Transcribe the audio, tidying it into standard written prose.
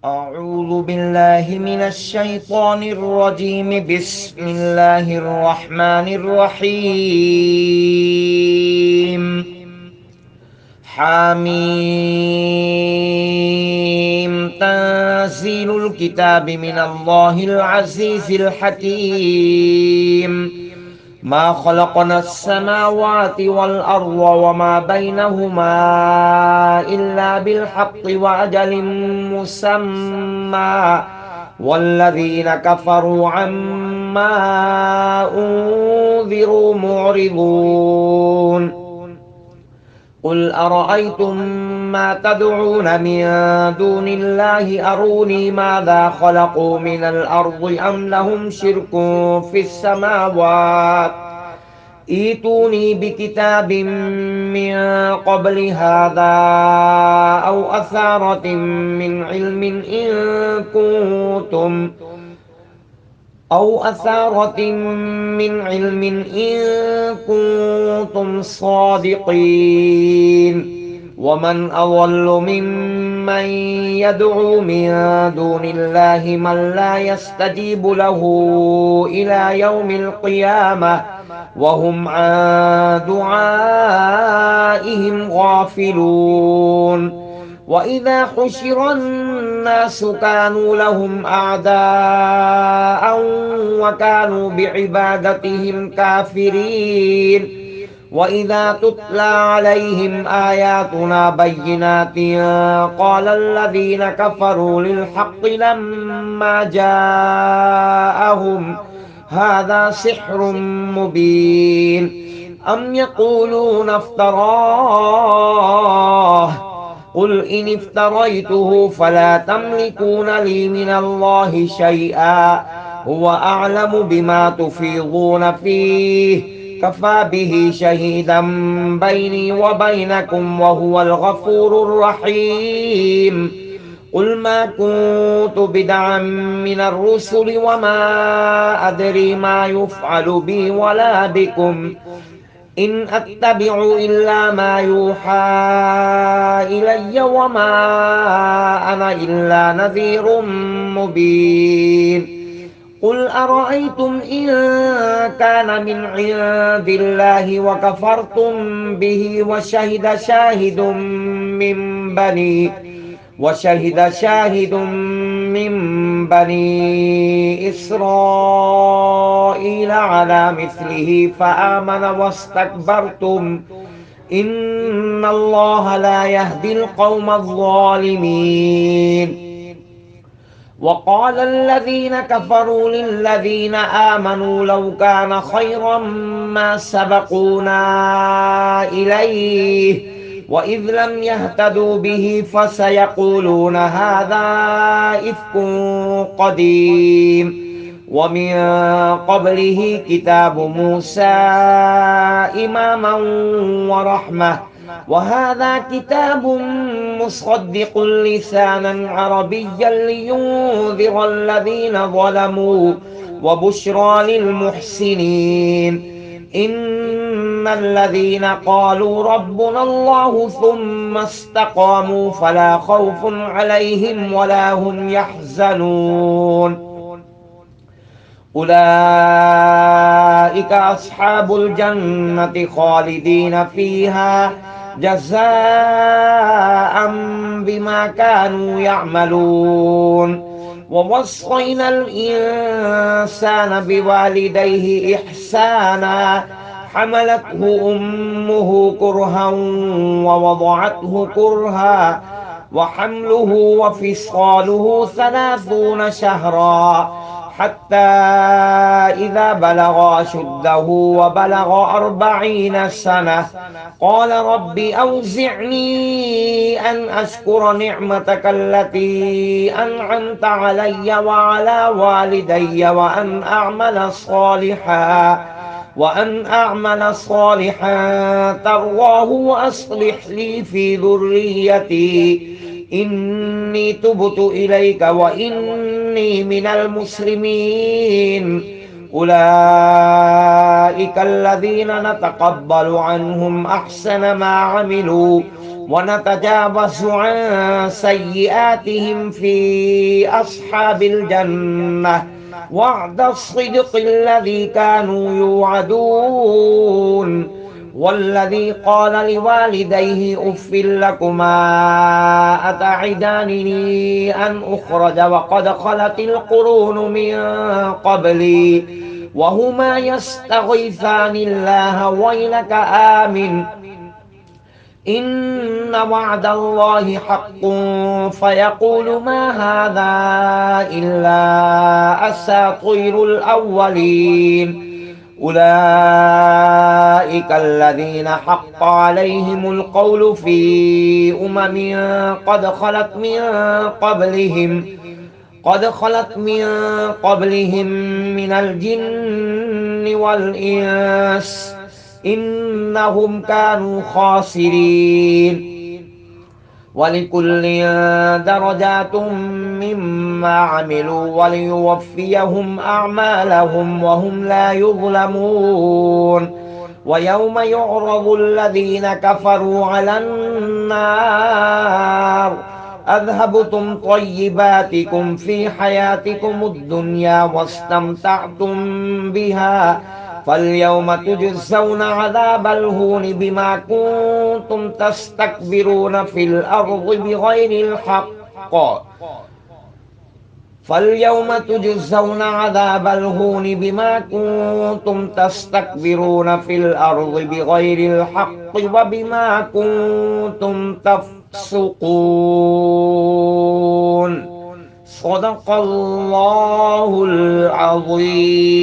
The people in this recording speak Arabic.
أعوذ بالله من الشيطان الرجيم. بسم الله الرحمن الرحيم. حميم. تنزيل الكتاب من الله العزيز الحكيم. ما خلقنا السماوات والأرض وما بينهما إلا بالحق وأجل مسمى، والذين كفروا عما أنذروا معرضون. قل أرأيتم ما تدعون من دون الله أروني ماذا خلقوا من الأرض أم لهم شرك في السماوات، ائتوني بكتاب من قبل هذا أو أثارة من علم إن كنتم صادقين. ومن أضل ممن يدعو من دون الله من لا يستجيب له إلى يوم القيامة وهم عن دعائهم غافلون. وإذا حشر الناس كانوا لهم أعداء وكانوا بعبادتهم كافرين. وإذا تتلى عليهم آياتنا بينات قال الذين كفروا للحق لما جاءهم هذا سحر مبين. أم يقولون افتراه، قل إن افتريته فلا تملكون لي من الله شيئا، هو أعلم بما تفيضون فيه، كفى به شهيدا بيني وبينكم وهو الغفور الرحيم. قل ما كنت بدعا من الرسل وما أدري ما يفعل بي ولا بكم، إن أتبع إلا ما يوحى إلي وما أنا إلا نذير مبين. قل أرأيتم إن كان من عند الله وكفرتم به وشهد من بني إسرائيل على مثله فآمن واستكبرتم إن الله لا يهدي القوم الظالمين. وقال الذين كفروا للذين آمنوا لو كان خيرا ما سبقونا إليه وإذ لم يهتدوا به فسيقولون هذا إفك قديم. ومن قبله كتاب موسى إماما ورحمة، وهذا كتاب مصدق لسانا عربيا لينذر الذين ظلموا وبشرى للمحسنين. إن الذين قالوا ربنا الله ثم استقاموا فلا خوف عليهم ولا هم يحزنون. أولئك أصحاب الجنة خالدين فيها جزاء بما كانوا يعملون. ووصينا الإنسان بوالديه إحسانا، حملته أمه كرها ووضعته كرها، وحمله وفصاله 30 شهرا، حتى إذا بلغ أشده وبلغ 40 سنة قال رب أوزعني أن أشكر نعمتك التي أنعمت علي وعلى والدي وأن أعمل صالحا ترضاه وأصلح لي في ذريتي إني تبت إليك وإني من المسلمين. أولئك الذين نتقبل عنهم أحسن ما عملوا ونتجاوز عن سيئاتهم في أصحاب الجنة وعد الصدق الذي كانوا يوعدون والذي قال لوالديه أف لكما أتعدانني أن أخرج وقد خلت القرون من قبلي وهما يستغيثان الله ويلك آمن إن وعد الله حق فيقول ما هذا إلا أساطير الأولين أولئك الذين حق عليهم القول في قد خلت من قبلهم من الجن والإنس إنهم كانوا خاسرين ولكل درجات مما عملوا وليوفيهم أعمالهم وهم لا يظلمون ويوم يعرض الذين كفروا على النار أذهبتم طيباتكم في حياتكم الدنيا واستمتعتم بها فاليوم تجزون عذاب الهون بما كنتم تستكبرون في الأرض بغير الحق فاليوم تجزون عذاب الهون بما كنتم تستكبرون في الأرض بغير الحق وبما كنتم تفسقون صدق الله العظيم.